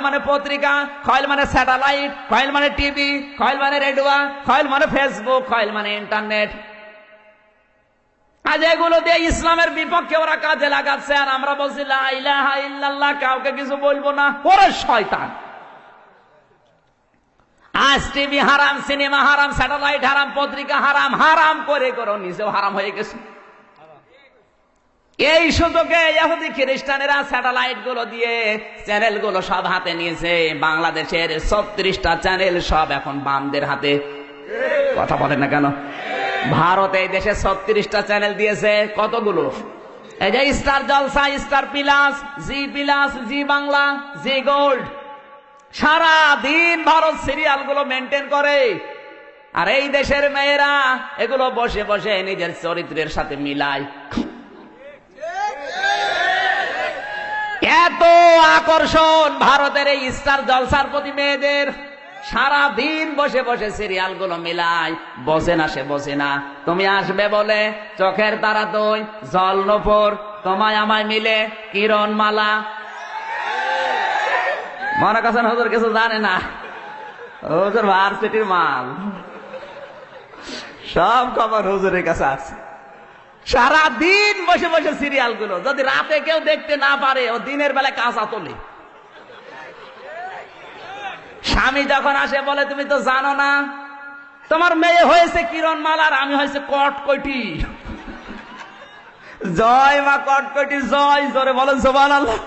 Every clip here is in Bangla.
মানে পত্রিকা, খয়েল মানে স্যাটেলাইট, খয়েল মানে টিভি, খয়েল মানে রেডিও, খয়েল মানে ফেসবুক, খয়েল মানে ইন্টারনেট। আজ এগুলো দিয়ে ইসলামের বিপক্ষে ওরা কাজে লাগাচ্ছে, আর আমরা বলছি লা ইলাহা ইল্লাল্লাহ, কাউকে কিছু বলবো না। ওরে শয়তান! আজ টিভি হারাম, সিনেমা হারাম, স্যাটেলাইট হারাম, পত্রিকা হারাম, হারাম করে করে নিজেও হারাম হয়ে গেছে। এই সুযোগে ইহুদি খ্রিস্টানেরা স্যাটেলাইট গুলো দিয়ে চ্যানেল গুলো সব হাতে নিয়েছে। বাংলাদেশের 36টা চ্যানেল সব এখন বামদের হাতে। কথা বলেন না কেন? ভারত এই দেশে 36টা চ্যানেল দিয়েছে। কতগুলো? এই যে স্টার জলসা, স্টার প্লাস, জি প্লাস, জি বাংলা, জি গোল্ড। সারা দিন ভারত সিরিয়াল গুলো মেনটেন করে, আর এই দেশের মেয়েরা এগুলো বসে বসে নিজের চরিত্রের সাথে মিলায়। এত আকর্ষণ ভারতের এই স্টার জলসার প্রতি মেয়েদের, সারা দিন বসে বসে সিরিয়াল গুলো মিলায়। বসে না, সে বসে না। তুমি আসবে বলে চোখের তারা তুই, জল নফর, তোমায় আমায় মিলে কিরণমালা। মনে করছেন হুজুর কিছু জানে না? হুজুর ভার্সিটির মাল, সব খবর হুজুরের কাছে আছে। সারা দিন বসে বসে সিরিয়াল গুলো, যদি রাতে কেউ দেখতে না পারে, ও দিনের বেলায় কাঁচা তোলে। স্বামী যখন আসে বলে তুমি তো জানো না, তোমার মেয়ে হয়েছে কিরণমালা আর আমি হয়েছে কটকটি। জয় মা কটকটি জয়, জোরে বলেন সুবহানাল্লাহ।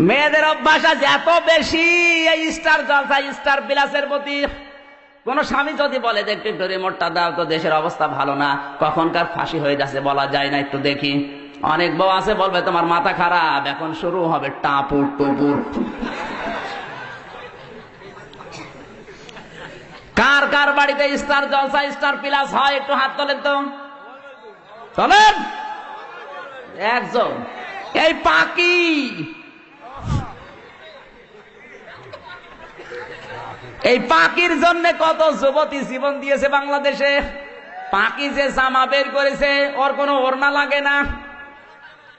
মেয়েদের অভ্যাস আছে এত বেশি এই স্টার জলসা, স্টার বিলাসের প্রতি। কোন স্বামী যদি বলে যে একটু রিমোটটা দাও তো, দেশের অবস্থা ভালো না, কখনকার ফাঁসি হয়ে যাচ্ছে বলা যায় না, একটু দেখি। অনেক বউ আছে বলবে তোমার মাথা খারাপ, এখন শুরু হবে টাপুর টুপুর। কার কার বাড়িতে স্টার জলসা, স্টার প্লাস হয় একটু হাত তোলেন তো, তোলেন। একজন এই পাকি, এই পাকির জন্য কত যুবতী জীবন দিয়েছে বাংলাদেশে। পাকি যে জামা বের করেছে, ওর কোনো ওড়না লাগে না।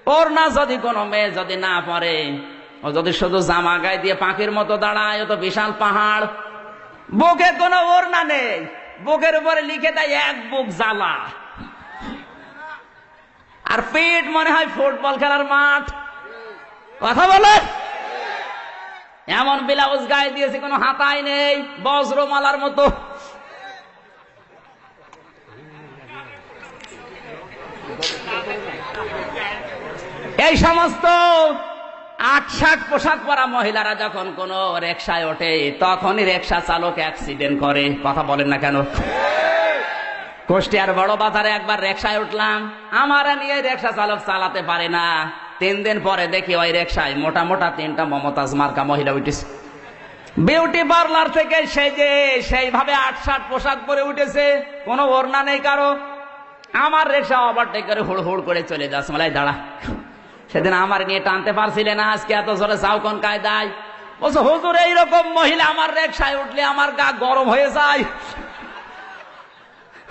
ওড়না যদি কোনো মেয়ে যদি না পরে, ও যদি শুধু জামা গায়ে দিয়ে পাখির মতো দাঁড়ায়, ও তো বিশাল পাহাড়। বুকে কোনো ওড়না নেই, বুকের উপরে লিখে দেয় এক বুক জ্বালা, আর পেট মনে হয় ফুটবল খেলার মাঠ। কথা বলে এমন ব্লাউজ গায়ে দিয়েছে, কোনো হাতাই নেই, বজ্রমালার মতো। এই সমস্ত ৮-৬০ পোশাক পরা মহিলারা যখন কোন রিকশায় ওঠে, তখনই রিকশা চালক অ্যাক্সিডেন্ট করে। কথা বলেন না কেন? কুষ্টিয়ার বড় বাজারে একবার রিকশায় উঠলাম, আমার নিয়ে রিকশা চালক চালাতে পারে না। 3 দিন পরে দেখি ওই রিকশায় মোটা মোটা 3টা মমতাজ মার্কা মহিলা উঠেছে। বিউটি পার্লার থেকে সেজে সেইভাবে ৮-৬০ পোশাক পরে উঠেছে, কোনো ওড়না নেই কারো। আমার রিকশা ওভারটেক করে হুড় হুড় করে চলে যাচ্ছে। বলে দাঁড়া, সেদিন আমার নিয়ে টানতে পারছিলে না, আজকে এত জোরে যাও কোন কায়দায়? বলছো হুজুর এইরকম মহিলা আমার রিকশায় উঠলে আমার গা গরম হয়ে যায়।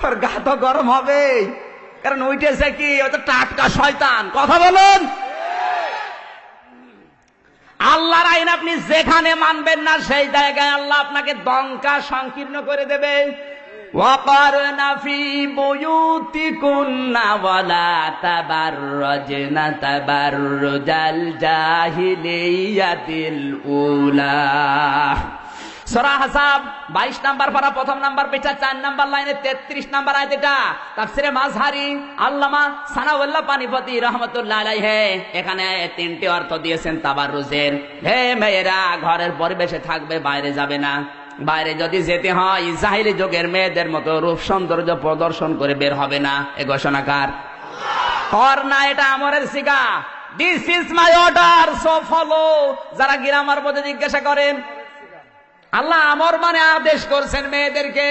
ওর গা তো গরম হবে, কারণ উঠেছে কি, ও তো টাটকা শয়তান। কথা বলুন। আল্লাহর আইন আপনি যেখানে মানবেন না, সেই জায়গায় আল্লাহ আপনাকে দঙ্কা সংকীর্ণ করে দেবে। ওয়াকারনা ফি বুয়ুতিকুন্না ওয়ালা তাবাররাজনা তাবাররুজাল জাহিলিয়াতিল উলা। সূরা আহজাব 22 নাম্বার পারা, 1 নাম্বার পৃষ্ঠা, 4 নাম্বার লাইনে 33 নাম্বার আয়াত। এটা তাফসীরে মাযহারি আল্লামা সানাউল্লাহ পানিপতি রাহমাতুল্লাহ আলাইহি এখানে 3টি অর্থ দিয়েছেন তাবাররুজের। হে মেয়েরা, ঘরের পরিবেশে থাকবে, বাইরে যাবে না। বাইরে যদি যেতে হয়, জাহিলি যুগের মেয়েদের মতো রূপ সৌন্দর্য প্রদর্শন করে বের হবে না। এ ঘোষণাকার আর না, এটা আমরের সিগা। This is my order, so follow. যারা গ্রামার মধ্যে জিজ্ঞাসা করেন, আল্লাহ আমর মানে আদেশ করছেন মেয়েদেরকে।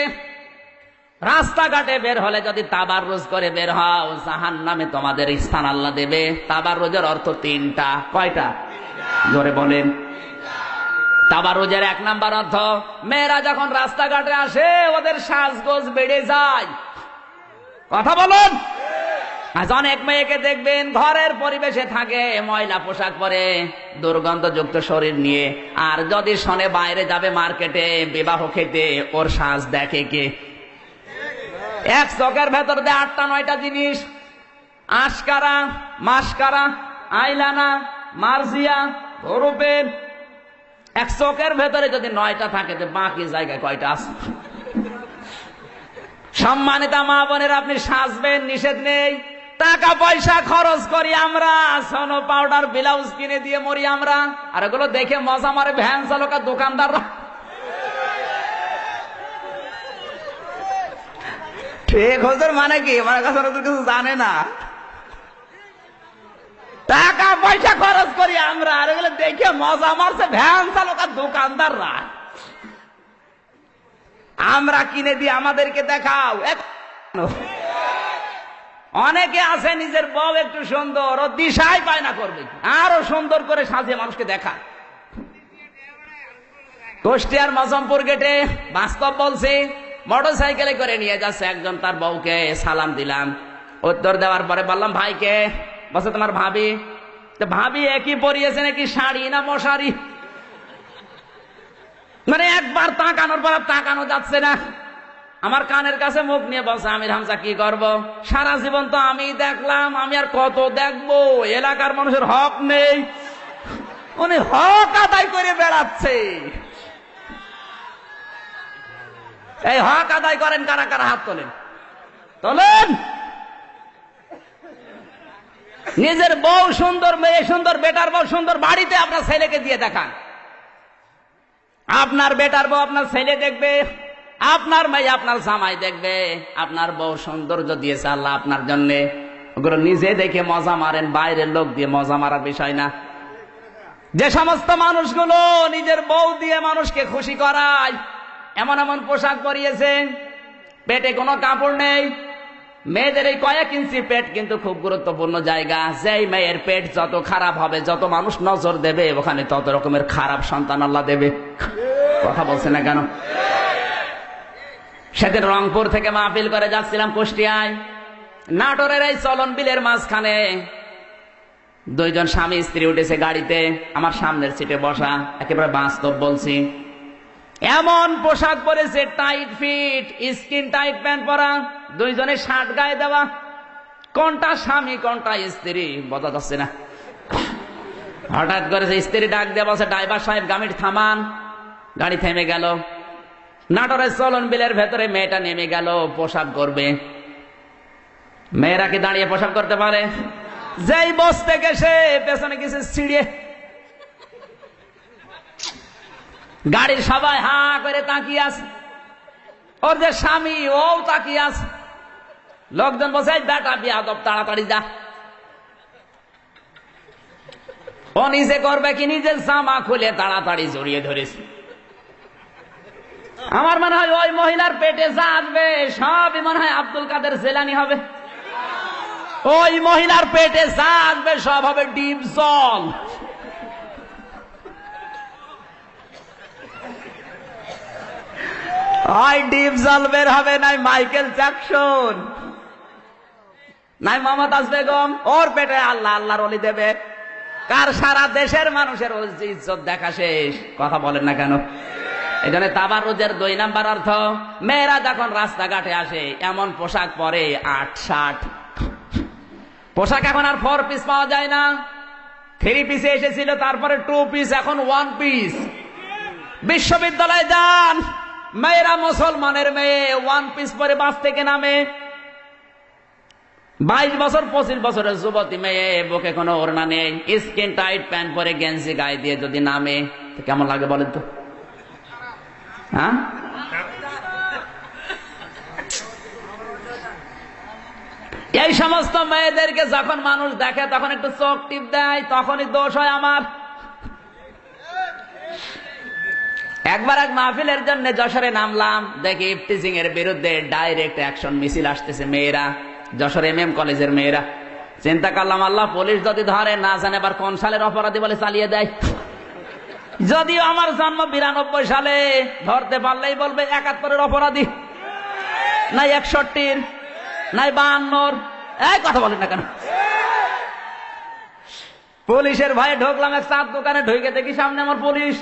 রাস্তাঘাটে বের হলে যদি তাবাররুজ করে বের হও, জাহান্নামে তোমাদের স্থান আল্লাহ দেবে। তাবাররুজের অর্থ 3টা। কয়টা? জোরে বলেন। তাবাররুজের 1 নাম্বার অর্থ, মেয়েরা যখন রাস্তাঘাটে আসে ওদের সাজগোজ বেড়ে যায়। কথা বলুন। আজ অনেক মেয়েকে দেখবেন ঘরের পরিবেশে থাকে, ময়লা পোশাক পরে, দুর্গন্ধযুক্ত শরীর নিয়ে, আর যদি শোনে বাইরে যাবে মার্কেটে বিবাহ খেতে, ওর সাজ দেখে কে? এক চোখের ভেতর দিয়ে 8টা-9টা জিনিস, আশকারা, মাস্কারা, আইলানা, মার্জিয়া, ধরুপেন। এক চোখের ভেতরে যদি 9টা থাকে, তো বাকি জায়গায় কয়টা আছে? সম্মানিতা মা বোনের, আপনি সাজবেন, নিষেধ নেই। টাকা পয়সা খরচ করি আমরা, সোনো পাউডার ব্লাউজ কিনে দিয়ে মরি আমরা, আর এগুলো দেখে মজা মারে ভ্যান চালক আর দোকানদাররা। ঠিক হুজুর মানে কি? আমার কাছে কিছু জানে না। টাকা পয়সা খরচ করি আমরা, আর এগুলো দেখে মজা মারছে ভ্যান চালক আর দোকানদাররা। আমরা কিনে দিই, আমাদেরকে দেখাও। অনেকে আছে নিজের বউ একটু সুন্দর, ও দিশাই পায় না করবে আরো সুন্দর করে সাজিয়ে মানুষকে দেখা। কুষ্টিয়ার মজমপুর গেটে বাস্তব বলছি, মোটর সাইকেলে করে নিয়ে যাচ্ছে একজন তার বউকে, সালাম দিলাম, উত্তর দেওয়ার পরে বললাম ভাইকে, বলছে তোমার ভাবি। তো ভাবি একই পরিয়েছে নাকি শাড়ি না মশারি? মানে একবার তাকানোর পর তাকানো যাচ্ছে না। আমার কানের কাছে মুখ নিয়ে বলছে, আমির হামজা কি করব? সারা জীবন তো আমি দেখলাম, আমি আর কত দেখবো? এলাকার মানুষের হক নেই, উনি হক আদায় করে বেড়াচ্ছে। এই হক আদায় করেন কারা কারা? হাত তোলেন, তোলেন। নিজের বউ সুন্দর, মেয়ে সুন্দর, বেটার বউ সুন্দর, বাড়িতে আপনার ছেলেকে দিয়ে দেখান। আপনার বেটার বউ আপনার ছেলে দেখবে, আপনার মেয়ে আপনার জামাই দেখবে। আপনার বউ সৌন্দর্য দিয়েছে আল্লাহ আপনার জন্য, ওগুলো নিজে দেখে মজা মারেন, বাইরের লোক দিয়ে মজা মারার বিষয় না। যে সমস্ত মানুষগুলো নিজের বউ দিয়ে মানুষকে খুশি করায়, এমন এমন পোশাক পরিয়েছে, পেটে কোনো কাপড় নেই। মেয়েদের এই কয়েক ইঞ্চি পেট কিন্তু খুব গুরুত্বপূর্ণ জায়গা। যেই মেয়ের পেট যত খারাপ হবে, যত মানুষ নজর দেবে, ওখানে তত রকমের খারাপ সন্তান আল্লাহ দেবে। কথা বলছে না কেন? সেদিন রংপুর থেকে মাহফিল করে যাচ্ছিলাম কুষ্টিয়ায়, নাটোরের এই চলন বিলের মাঝখানে দুইজন স্বামী স্ত্রী উঠেছে গাড়িতে, আমার সামনের সিটে বসা। একেবারে বাস্তব বলছি, এমন পোশাক পরেছে, tight fit, skin tight pant পরা, দুইজনে শার্ট গায়ে দেওয়া। কোনটা স্বামী কোনটা স্ত্রী বোঝা যাচ্ছে না। হঠাৎ করে স্ত্রী ডাক দিয়ে বলছে, ড্রাইভার সাহেব গাড়ি থামান। গাড়ি থেমে গেল। নাটোরের চলন বিলের ভেতরে মেয়েটা নেমে গেল পোশাক করবে। মেয়েরা কি দাঁড়িয়ে পোশাক করতে পারে? যেই বসতে গেছে পেছনে গেছে ছিড়িয়ে। গাড়ির সবাই হা করে তাকিয়ে আছে, ওর যে স্বামী ও তাকিয়ে আছে। লোকজন বলছে, বেটা বিয়াদব, তাড়াতাড়ি যা। ও নিজে করবে কি? নিজের জামা খুলে তাড়াতাড়ি জড়িয়ে ধরেছে। আমার মনে হয় ওই মহিলার পেটে যা আসবে সবই মনে হয় আব্দুল কাদের জেলানি হবে। ওই মহিলার পেটে যা আসবে সব হবে ডিপ জল। হয় ডিপ জল বের হবে, নাই মাইকেল জ্যাকসন, নাই মমতাজ বেগম। ওর পেটে আল্লাহ আল্লাহর ওলি দেবে। কার? সারা দেশের মানুষের ইজ্জত দেখা শেষ। কথা বলেন না কেন? এই জন্য তাবাররুজের 2 নাম্বার অর্থ, মেয়েরা যখন রাস্তাঘাটে আসে এমন পোশাক পরে, 8-60 পোশাক। এখন আর 4 পিস পাওয়া যায় না, 3 পিসে এসেছিল, তারপরে 2 পিস, এখন 1 পিস। বিশ্ববিদ্যালয়ে যান, মেয়েরা মুসলমানের মেয়ে 1 পিস পরে বাস থেকে নামে। 22 বছর 25 বছরের যুবতী মেয়ে, বুকে কোনো ওড়না নেই, স্কিন টাইট প্যান্ট পরে গেঞ্জি গায়ে দিয়ে যদি নামে, তো কেমন লাগে বলেন তো? হ্যাঁ, এই সমস্ত মেয়েদেরকে যখন মানুষ দেখে তখন একটু চোখ টিপ দেয়, তখনই দোষ হয় আমার। একবার এক মাহফিলের জন্য যশোরে নামলাম, দেখি ইফতিজিং এর বিরুদ্ধে ডাইরেক্ট অ্যাকশন মিছিল আসতেছে। মেয়েরা, যশোর MM কলেজের মেয়েরা। চিন্তা করলাম, আল্লাহ পুলিশ যদি ধরে, না জানে আবার কোন সালের অপরাধী বলে চালিয়ে দেয়। যদিও আমার জন্ম 92 সালে, ধরতে পারলেই বলবে 71-এর অপরাধী, নাই 61-র, নাই 52-র, এই কথা বলেন না কেন? পুলিশের ভয়ে ঢুকলাম এক চার দোকানে, ঢুকে দেখি সামনে আমার পুলিশ।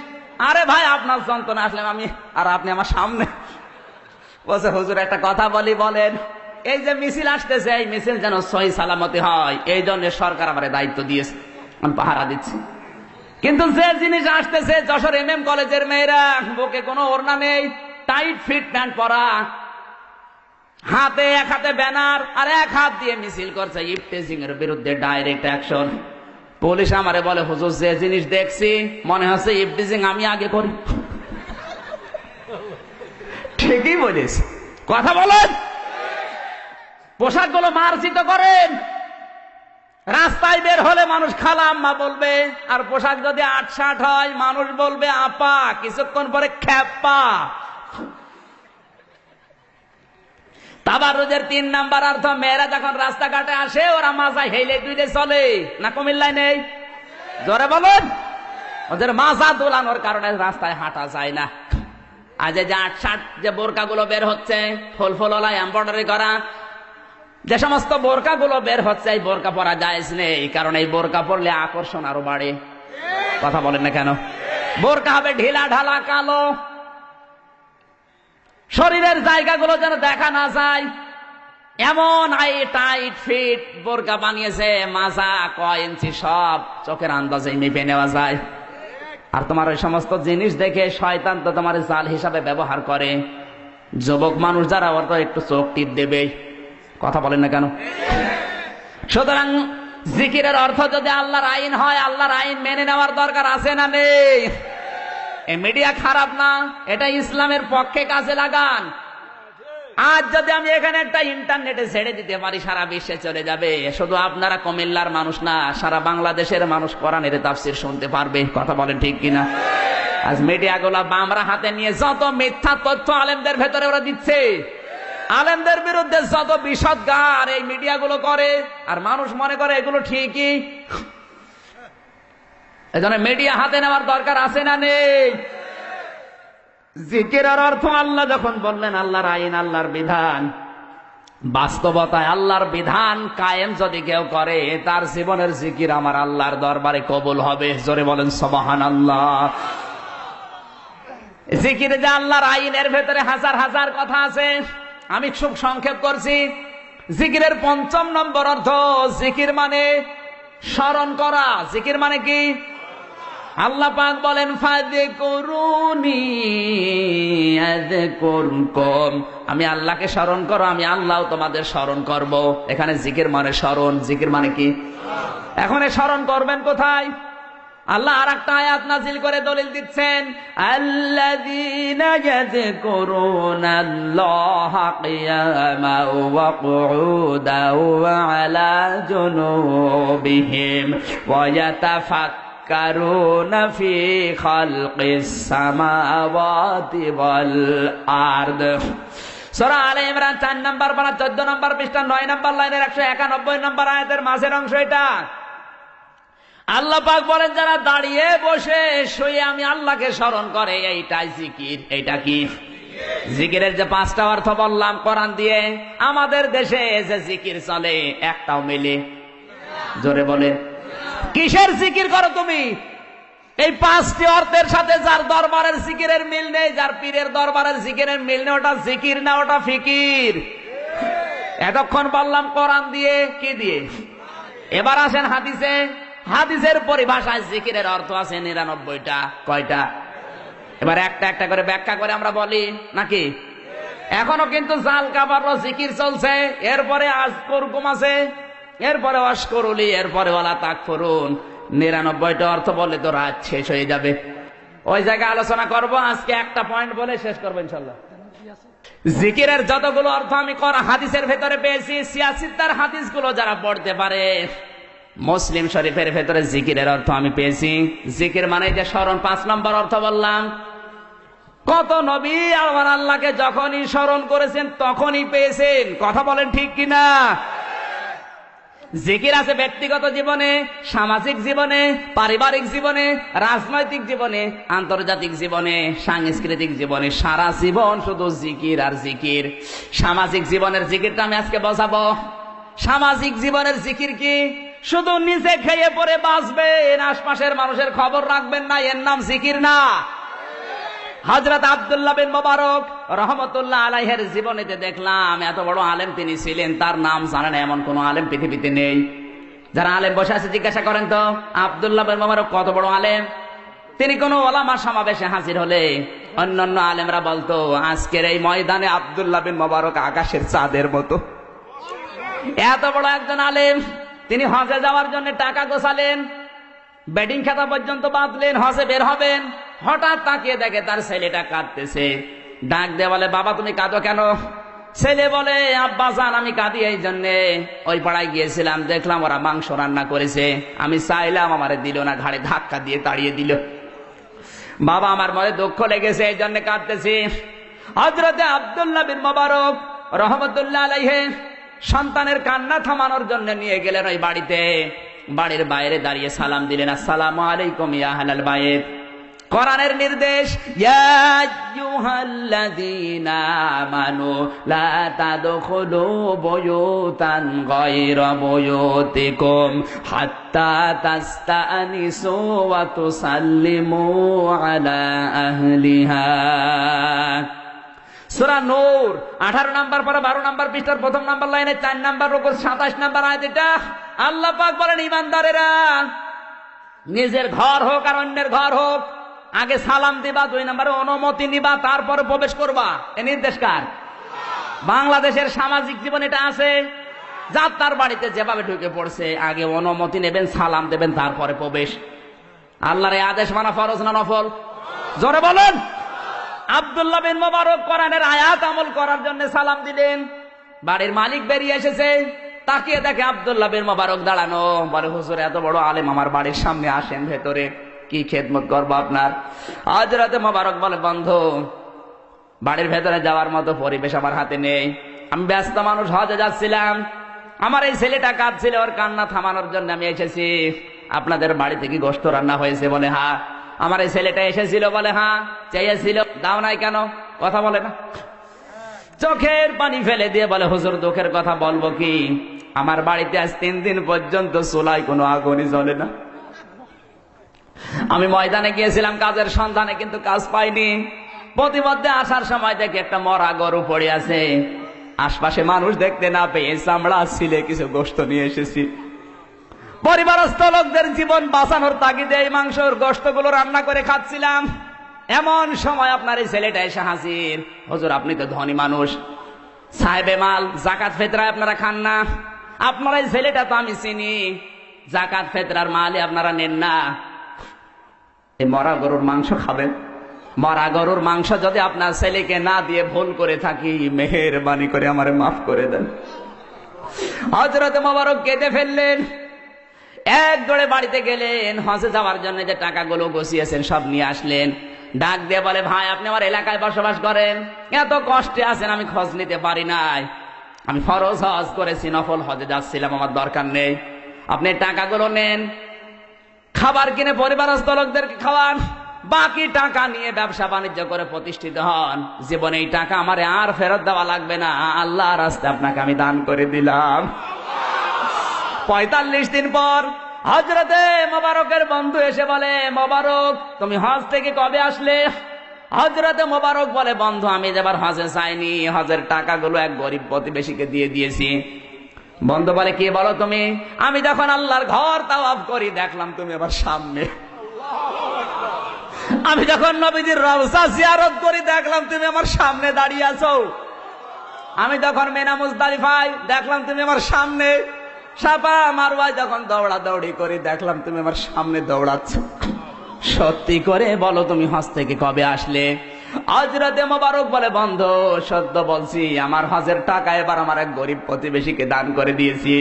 আরে ভাই আপনার যন্ত্রণা আসলাম আমি, আর আপনি আমার সামনে। বলছে হুজুর একটা কথা বলি, বলেন। এই যে মিছিল আসতেছে, এই মিছিল যেন সহি সালামতি হয়, এই জন্য সরকার আমার দায়িত্ব দিয়েছে, আমি পাহারা দিচ্ছি। কিন্তু যে জিনিস আসতেছে, যশোর MM কলেজের মেয়েরা, বুকে কোনো ওড়না নেই, টাইট ফিট প্যান্ট পরা, হাতে এক হাতে ব্যানার আর এক হাত দিয়ে মিছিল করছে ইফতেজিং এর বিরুদ্ধে ডাইরেক্ট অ্যাকশন। পুলিশ আমারে বলে হুজুর যে জিনিস দেখছি মনে হচ্ছে ইফতেজিং আমি আগে করি। ঠিকই বলেছে, কথা বলেন। পোশাকগুলো মার্জিত করেন, রাস্তায় বের হলে মানুষ খালা আম্মা বলবে, আর পোশাক যদি ৮-৬ হয় মানুষ বলবে আপা, কিছুক্ষণ পরে খ্যাপা। তাবারুজের ৩ নাম্বার অর্থ, মেয়েরা যখন রাস্তাঘাটে আসে ওরা মাজা হেলে দুইলে চলে না, কুমিল্লায় নেই? জোরে বলুন। ওদের মাজা দোলানোর কারণে রাস্তায় হাঁটা যায় না। আজ যে ৮-৬ যে বোরকাগুলো বের হচ্ছে, ফুল ফুলওয়ালা এমব্রয়ডারি করা, যে সমস্ত বোরকাগুলো বের হচ্ছে, এই বোরকা পরা জায়েজ নেই, কারণ এই বোরকা পরলে আকর্ষণ আরো বাড়ে। কথা বলেন না কেন? বোরকা হবে ঢিলা ঢালা কালো, শরীরের জায়গাগুলো যেন দেখা না যায় এমন টাইট ফিট বোরকা বানিয়েছে, মাজা কয় ইঞ্চি সব চোখের আন্দাজে মেপে নেওয়া যায়। আর তোমার ওই সমস্ত জিনিস দেখে শয়তান তো তোমার জাল হিসাবে ব্যবহার করে। যুবক মানুষ যারা, ওরা তো একটু চোখ টিপ দেবে। কথা বলেন না কেন? সুতরাং জিকিরের অর্থ যদি আল্লাহর আইন হয়, আল্লাহর আইন মেনে নেওয়ার দরকার আছে না নেই? এই মিডিয়া খারাপ না, এটা ইসলামের পক্ষে কাজে লাগান। আজ যদি আমি এখানে একটা ইন্টারনেটে ছেড়ে দিতে পারি, সারা বিশ্বে চলে যাবে। শুধু আপনারা কুমিল্লার মানুষ না, সারা বাংলাদেশের মানুষ কোরআনের তাফসীর শুনতে পারবে। কথা বলেন ঠিক কিনা? আজ মিডিয়াগুলো বামরা হাতে নিয়ে যত মিথ্যা তথ্য আলেমদের ভেতরে ওরা দিচ্ছে, আলেমদের বিরুদ্ধে যত বিষদগার এই মিডিয়াগুলো করে, আর মানুষ মনে করে এগুলো ঠিকই। এজন্য মিডিয়া হাতে নেওয়ার দরকার আছে না নেই? জিকিরের অর্থ, আল্লাহ যখন বললেন আল্লাহর আইন, আল্লাহর বিধান, বাস্তবতায় আল্লাহর বিধান কায়েম যদি কেউ করে, তার জীবনের জিকির আমার আল্লাহর দরবারে কবুল হবে। জোরে বলেন সুবহানাল্লাহ। জিকির যে আল্লাহর আইনের ভেতরে হাজার হাজার কথা আছে, আমি খুব সংক্ষেপ করছি। জিকিরের ৫ম নম্বর অর্থ, জিকির মানে স্মরণ করা। জিকির মানে কি? আল্লাহ পাক বলেন ফাযকুরুনি আযকুরকুম, আমি আল্লাহকে স্মরণ করো, আমি আল্লাহও তোমাদের স্মরণ করব। এখানে জিকির মানে স্মরণ। জিকির মানে কি? এখন স্মরণ করবেন কোথায়? আল্লাহ আর একটা আয়াত নাজিল করে দলিল দিচ্ছেন, আল্লাযীনা ইয়াযকুরুনাল্লাহা কিয়ামান ওয়া কুউদান ওয়া আলা জুনুবিহিম ওয়া ইয়াতাফাক্কারুনা ফি খালকিস সামাওয়াতি ওয়াল আরদ। সূরা আলে ইমরান ৪ নম্বর পারা ১৪ নম্বর পৃষ্ঠা ৯ নম্বর লাইনের ১৯১ নম্বর আয়াতের মাঝের অংশ এটা। আল্লাহ পাক বলেন, যারা দাঁড়িয়ে বসে শুয়ে আমি আল্লাহকে স্মরণ করে, এইটাই জিকির। এইটা কি? জিকিরের যে ৫টা অর্থ বললাম কোরআন দিয়ে, আমাদের দেশে যে জিকির চলে একটাও মিলে। জোরে বলে, কিসের জিকির করো তুমি? এই ৫টি অর্থের সাথে যার দরবারের জিকিরের মিল নেই, যার পীরের দরবারের জিকিরের মিল নেই, ওটা জিকির না, ওটা ফিকির। এতক্ষণ বললাম কোরআন দিয়ে, কি দিয়ে? এবার আসেন হাদিসে। হাদিসের পরিভাষায় জিকিরের অর্থ আছে ৯৯টা। কয়টা? এবার একটা একটা করে ব্যাখ্যা করে আমরা বলি নাকি? এখনো কিন্তু জাল কাবার জিকির চলছে, এরপরে আজকুরকুম আছে, এরপরে ওয়াশকুরুলি, এরপরে ওয়ালা তাকফুরুন। ৯৯টা অর্থ বলে তো রাত শেষ হয়ে যাবে, ওই জায়গায় আলোচনা করব। আজকে একটা পয়েন্ট বলে শেষ করবো ইনশাল্লাহ। জিকিরের যতগুলো অর্থ আমি হাদিসের ভেতরে পেয়েছি, ৮৬টার হাদিসগুলো যারা পড়তে পারে, মুসলিম শরীফের ভেতরে জিকিরের অর্থ আমি পেয়েছি। জিকির মানে যে স্মরণ। ৫ নম্বর অর্থ বললাম, কত নবী আমার আল্লাহকে যখনই স্মরণ করেছেন তখনই পেয়েছেন। কথা বলেন ঠিক কিনা? জিকির আছে ব্যক্তিগত জীবনে, সামাজিক জীবনে, পারিবারিক জীবনে, রাজনৈতিক জীবনে, আন্তর্জাতিক জীবনে, সাংস্কৃতিক জীবনে। সারা জীবন শুধু জিকির আর জিকির। সামাজিক জীবনের জিকিরটা আমি আজকে বোঝাবো। সামাজিক জীবনের জিকির কি? শুধু নিজে খেয়ে পরে বাঁচবেন, আশপাশের মানুষের খবর রাখবেন না, এর নাম জিকির না। হযরত আব্দুল্লাহ বিন মুবারক রহমতুল্লাহ আলাইহির জীবনীতে দেখলাম এত বড় আলেম তিনি ছিলেন, তার নাম জানেন এমন কোন আলেম পৃথিবীতে নেই। যারা আলেম বসে আছে জিজ্ঞাসা করেন তো আব্দুল্লাহ বিন মুবারক কত বড় আলেম। তিনি কোন ওলামা সমাবেশে হাজির হলে অন্যান্য আলেমরা বলতো আজকের এই ময়দানে আব্দুল্লাহ বিন মুবারক আকাশের চাঁদের মতো। এত বড় একজন আলেম, তিনি হজে যাওয়ার জন্য টাকা গোছালেন, ব্যাটিং খাতা পর্যন্ত বাঁধলেন, হজে বের হবেন। হঠাৎ তাকিয়ে দেখে তার ছেলেটা কাঁদতেছে। ডাক দিয়ে বলে, বাবা তুমি কাঁদো কেন? ছেলে বলে, আব্বা জান আমি কাঁদি এই জন্যে, ওই পাড়ায় গিয়েছিলাম, দেখলাম ওরা মাংস রান্না করেছে, আমি চাইলাম আমারে দিল না, ঘাড়ে ধাক্কা দিয়ে তাড়িয়ে দিল। বাবা আমার মনে দুঃখ লেগেছে, এই জন্য কাঁদতেছি। হযরতে আব্দুল্লাহ বিন মুবারক রহমতুল্লাহ আলাইহি সন্তানের কান্না থামানোর জন্য নিয়ে গেলেন ওই বাড়িতে। বাড়ির বাইরে দাঁড়িয়ে সালাম দিলেন, আসসালামু আলাইকুম ইয়া আহলাল বাইত। কোরআনের নির্দেশ, ইয়া আইয়ুহাল্লাযীনা আমানু লা তাদখুলু বুয়ুতান গায়রা বুয়ুতিকুম হাত্তা তাস্তানিসু ওয়া তুসাল্লিমু আলা আহলিহা। সূরা নূর 18 নম্বর পারা 12 নম্বর পৃষ্ঠার প্রথম নম্বর লাইনে 4 নম্বর রুকুর 27 নম্বর আয়াত। এটা আল্লাহ পাক বলেন, ঈমানদারেরা নিজের ঘর হোক আর অন্যের ঘর হোক, আগে সালাম দিবা, 2 নম্বরে অনুমতি নিবা, তারপরে প্রবেশ করবা। এ নির্দেশ কার? বাংলাদেশের সামাজিক জীবন এটা আছে। যার তার বাড়িতে যেভাবে ঢুকে পড়ছে, আগে অনুমতি নেবেন, সালাম দেবেন, তারপরে প্রবেশ। আল্লাহর এই আদেশ মানা ফরজ না নফল? জোরে বলেন। আব্দুল্লাহ বিন মুবারক কোরআনের আয়াত আমল করার জন্য সালাম দিলেন। বাড়ির মালিক বেরিয়ে এসেছে, তাকিয়ে দেখে আব্দুল্লাহ বিন মুবারক দাঁড়ানো। বলে, হুজুর এত বড় আলেম আমার বাড়ির সামনে, আসেন ভেতরে, কি খেদমত করবো আপনার? হযরতে মুবারক বলে, বন্ধু বাড়ির ভেতরে যাওয়ার মতো পরিবেশ আমার হাতে নেই, আমি ব্যস্ত মানুষ, হজে যাচ্ছিলাম, আমার এই ছেলেটা কাঁদছিল, ওর কান্না থামানোর জন্য আমি এসেছি। আপনাদের বাড়িতে কি গোশত রান্না হয়েছে? বলে হ্যাঁ। আমার এই ছেলেটা এসেছিল? বলে হ্যাঁ। চেয়েছিল, দাও নাই কেন? কথা বলে না। চোখের পানি ফেলে দিয়ে বলে, হুজুর দুঃখের কথা বলবো কি, আমার বাড়িতে আজ 3 দিন পর্যন্ত চুলায় কোনো আগুনই জ্বলে না। আমি ময়দানে গিয়েছিলাম কাজের সন্ধানে, কিন্তু কাজ পাইনি। প্রতিমধ্যে আসার সময় দেখি একটা মরা গরু পড়ে আছে, আশপাশে মানুষ দেখতে না পেয়ে চামড়া ছিলে কিছু গোশত নিয়ে এসেছি। পরিবারস্থ লোকদের জীবন বাঁচানোর তাগিদে এই মাংসের গোশতগুলো রান্না করে খাচ্ছিলাম। এমন সময় আপনার এই ছেলেটা এসে হাজির। হুজুর আপনি তো ধনী মানুষ, সাহেবে মাল, জাকাত ফেতরা আপনারা খান না, আপনার এই ছেলেটা তো আমি চিনি, জাকাত ফেতরার মালই আপনারা নেন না, এই মরা গরুর মাংস খাবেন? মরা গরুর মাংস যদি আপনার ছেলেকে না দিয়ে ভুল করে থাকি, মেহেরবানি করে আমারে মাফ করে দেন। হযরত মুবারক কেঁদে ফেললেন, এক দৌড়ে বাড়িতে গেলেন, হজে যাওয়ার জন্য যে টাকাগুলো গছিয়েছেন সব নিয়ে আসলেন। ডাক দিয়ে বলে, ভাই আপনি আমার এলাকায় বসবাস করেন, এত কষ্টে আছেন, আমি খোঁজ নিতে পারি নাই, আমি ফরজ হজ করেছি, নফল হজে যাচ্ছিলাম, আমার দরকার নেই, আপনি টাকাগুলো নেন, খাবার কিনে পরিবারস্থ লোকদেরকে খাওয়ান, বাকি টাকা নিয়ে ব্যবসা বাণিজ্য করে প্রতিষ্ঠিত হন। জীবনে এই টাকা আমারে আর ফেরত দেওয়া লাগবে না, আল্লাহর রাস্তায় আপনাকে আমি দান করে দিলাম। 45 দিন পর হযরতে মুবারকের বন্ধু এসে বলে, মুবারক তুমি হজ থেকে কবে আসলে? হযরতে মুবারক বলে, বন্ধু আমি এবার হজে যাইনি, হজের টাকাগুলো এক গরিব প্রতিবেশীকে দিয়ে দিয়েছি। বন্ধু বলে, কি বলো তুমি? আমি যখন আল্লাহর ঘর তাওয়াফ করি দেখলাম তুমি আমার সামনে, আমি যখন নবীজির রওজা জিয়ারত করি দেখলাম তুমি আমার সামনে দাঁড়িয়ে আছো, আমি যখন মিনা মুজদালিফায় দেখলাম তুমি আমার সামনে, সাফা মারওয়ায় যখন দৌড়াদৌড়ি করি দেখলাম তুমি আমার সামনে দৌড়াচ্ছ। সত্যি করে বলো তুমি হজ থেকে কবে আসলে? হযরতে মুবারক বলে, বন্ধু সত্য বলছি, আমার হজের টাকা এবার আমার এক গরিব প্রতিবেশীকে দান করে দিয়েছি।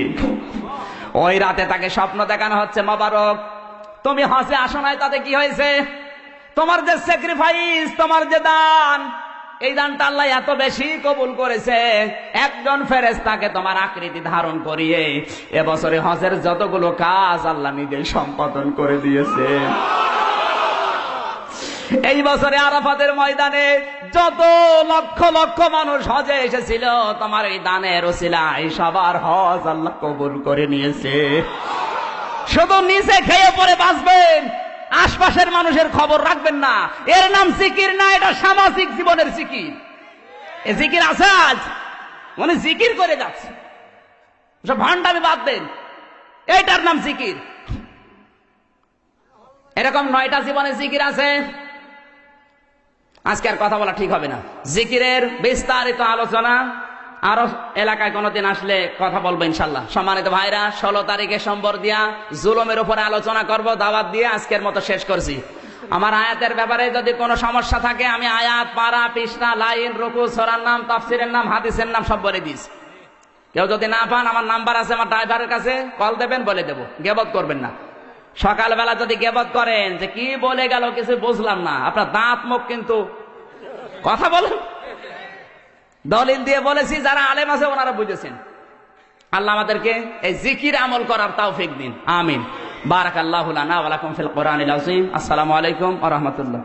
ওই রাতে তাকে স্বপ্ন দেখানো হচ্ছে, মুবারক তুমি হজে আসো নাই, তাতে কি হয়েছে? তোমার যে স্যাক্রিফাইস, তোমার যে দান, এই দানটা আল্লাহ এত বেশি কবুল করেছে, একজন ফেরেশতাকে তোমার আকৃতি ধারণ করিয়ে এবছরে হজের যতগুলো কাজ আল্লাহ নিজে সম্পাদন করে দিয়েছে। এই বছরে আরাফাতের ময়দানে যত লক্ষ লক্ষ মানুষ হজে এসেছিল, তোমার এই দানের ওসিলায় সবার হজ আল্লাহ কবুল করে নিয়েছে। শুধু নিচে খেয়ে পরে বাঁচবেন, আশপাশের মানুষের খবর রাখবেন না। এর নাম জিকির না, এটা সামাজিক জীবনের জিকির। এ জিকির আছে আজ, মানে জিকির করে যাচ্ছে, সব ভান্ডামি বাদ দেন, এইটার নাম জিকির। এরকম 9টা জীবনে জিকির আছে। আজকে আর কথা বলা ঠিক হবে না। জিকিরের বিস্তারিত আলোচনা আরো এলাকায় কোনোদিন আসলে কথা বলবো ইনশাল্লাহ। সম্মানিত ভাইরা, 16 তারিখে সোমবার দিয়া জুলুমের উপরে আলোচনা করব, দাওয়াত দিয়ে আজকের মতো শেষ করছি। আমার আয়াতের ব্যাপারে যদি কোনো সমস্যা থাকে, আমি আয়াত, পারা, পৃষ্ঠা, লাইন, রুকু, সূরার নাম, তাফসীরের নাম, হাদিসের নাম সব বলে দিস। কেউ যদি না পান, আমার নাম্বার আছে আমার ড্রাইভারের কাছে, কল দেবেন, বলে দেবো। গেবত করবেন না। সকালবেলা যদি গেবত করেন যে কি বলে গেল কিছু বুঝলাম না, আপনার দাঁত মুখ কিন্তু কথা বলেন। দলিল দিয়ে বলেছি, যারা আলেম আছে ওনারা বুঝেছেন। আল্লাহ আমাদেরকে এই জিকির আমল করার তৌফিক দিন, আমিন। বারাকাল্লাহু লানা ওয়া লাকুম ফিল কোরআনিল আযীম। আসসালামু আলাইকুম ওয়া রাহমাতুল্লাহ।